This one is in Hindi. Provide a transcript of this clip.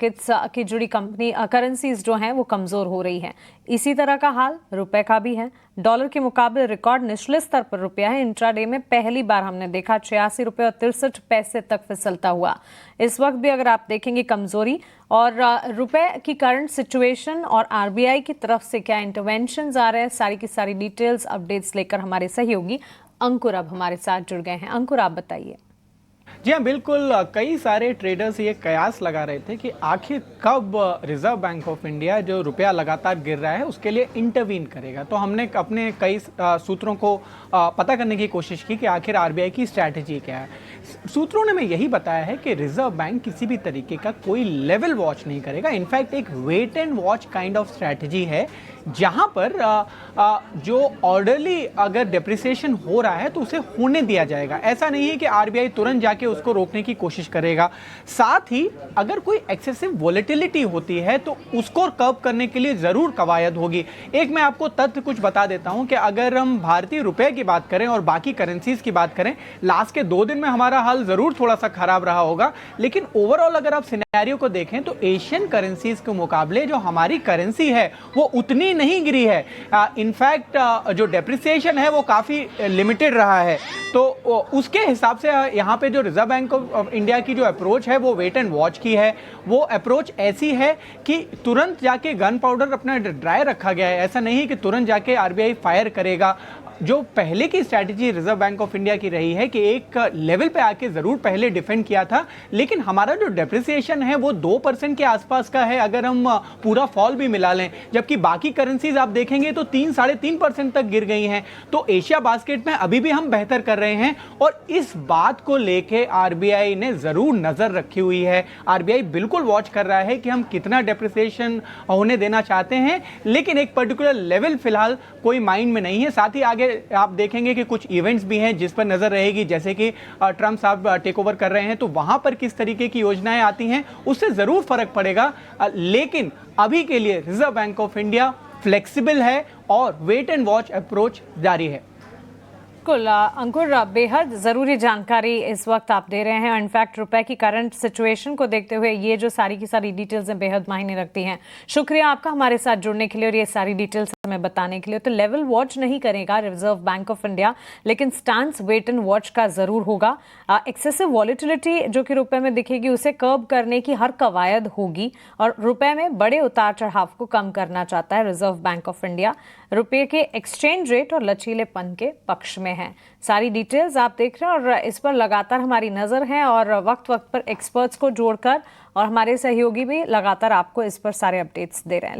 मार्केट्स की जुड़ी कंपनी करेंसीज जो हैं वो कमजोर हो रही हैं। इसी तरह का हाल रुपए का भी है। डॉलर के मुकाबले रिकॉर्ड निचले स्तर पर रुपया है। इंट्राडे में पहली बार हमने देखा 86 रुपये और 63 पैसे तक फिसलता हुआ। इस वक्त भी अगर आप देखेंगे कमजोरी और रुपए की करंट सिचुएशन और आरबीआई की तरफ से क्या इंटरवेंशंस आ रहे हैं, सारी की सारी डिटेल्स अपडेट्स लेकर हमारे सहयोगी अंकुर अब हमारे साथ जुड़ गए हैं। अंकुर, आप बताइए। जी हाँ, बिल्कुल। कई सारे ट्रेडर्स ये कयास लगा रहे थे कि आखिर कब रिजर्व बैंक ऑफ इंडिया जो रुपया लगातार गिर रहा है उसके लिए इंटरवीन करेगा। तो हमने अपने कई सूत्रों को पता करने की कोशिश की कि आखिर आरबीआई की स्ट्रैटेजी क्या है। सूत्रों ने हमें यही बताया है कि रिजर्व बैंक किसी भी तरीके का कोई लेवल वॉच नहीं करेगा। इनफैक्ट एक wait and watch kind of strategy है, जहां पर जो ऑर्डरली अगर डिप्रिसिएशन हो रहा है तो उसे होने दिया जाएगा। ऐसा नहीं है कि आरबीआई तुरंत जाके उसको रोकने की कोशिश करेगा। साथ ही अगर कोई एक्सेसिव वोलेटिलिटी होती है तो उसको कर्व करने के लिए जरूर कवायद होगी। एक मैं आपको तथ्य कुछ बता देता हूं कि अगर हम भारतीय रुपए की बात करें और बाकी करेंसीज की बात करें, लास्ट के 2 दिन में हमारा हाल जरूर थोड़ा सा खराब रहा होगा, लेकिन ओवरऑल अगर आप सिनेरियो को देखें तो एशियन करेंसीज के मुकाबले जो हमारी करेंसी है वो उतनी नहीं गिरी है। इनफैक्ट जो डेप्रिसिएशन है वो काफ़ी लिमिटेड रहा है। तो उसके हिसाब से यहाँ पे जो रिजर्व बैंक ऑफ इंडिया की जो अप्रोच है वो वेट एंड वॉच की है। वो अप्रोच ऐसी है कि तुरंत जाके गन पाउडर अपना ड्राई रखा गया है। ऐसा नहीं है कि तुरंत जाके आरबीआई फायर करेगा। जो पहले की strategy reserve bank of India की रही है कि एक लेवल पे आके जरूर पहले डिफेंड किया था, लेकिन हमारा जो डेप्रिसिएशन है वो 2% के आसपास का है अगर हम पूरा फॉल भी मिला लें, जबकि बाकी करेंसीज आप देखेंगे तो 3-3.5% तक गिर गई हैं। तो एशिया बास्केट में अभी भी हम बेहतर कर रहे हैं और इस बात को लेके आरबीआई ने जरूर नजर रखी हुई है। आरबीआई बिल्कुल वॉच कर रहा है कि हम कितना डेप्रिसिएशन होने देना चाहते हैं, लेकिन एक पर्टिकुलर लेवल फिलहाल कोई माइंड में नहीं है। साथ ही आगे आप देखेंगे कि कुछ इवेंट्स भी हैं जिस पर नजर रहेगी, जैसे कि ट्रंप साहब टेक ओवर कर रहे हैं, तो वहां पर किस तरीके की योजनाएं आती हैं उससे जरूर फर्क पड़ेगा। लेकिन अभी के लिए reserve bank of India flexible है और वेट एंड वॉच अप्रोच जारी है। बिल्कुल अंकुर, बेहद ज़रूरी जानकारी इस वक्त आप दे रहे हैं। इनफैक्ट रुपए की करंट सिचुएशन को देखते हुए ये जो सारी की सारी डिटेल्स हैं बेहद मायने रखती हैं। शुक्रिया आपका हमारे साथ जुड़ने के लिए और ये सारी डिटेल्स हमें बताने के लिए। तो लेवल वॉच नहीं करेगा रिजर्व बैंक ऑफ इंडिया, लेकिन स्टांस वेट एंड वॉच का ज़रूर होगा। एक्सेसिव वॉलेटिलिटी जो कि रुपए में दिखेगी उसे कर्ब करने की हर कवायद होगी और रुपए में बड़े उतार चढ़ाव को कम करना चाहता है रिजर्व बैंक ऑफ इंडिया। रुपये के एक्सचेंज रेट और लचीलेपन के पक्ष में है। सारी डिटेल्स आप देख रहे हैं और इस पर लगातार हमारी नज़र है और वक्त वक्त पर एक्सपर्ट्स को जोड़कर और हमारे सहयोगी भी लगातार आपको इस पर सारे अपडेट्स दे रहे हैं।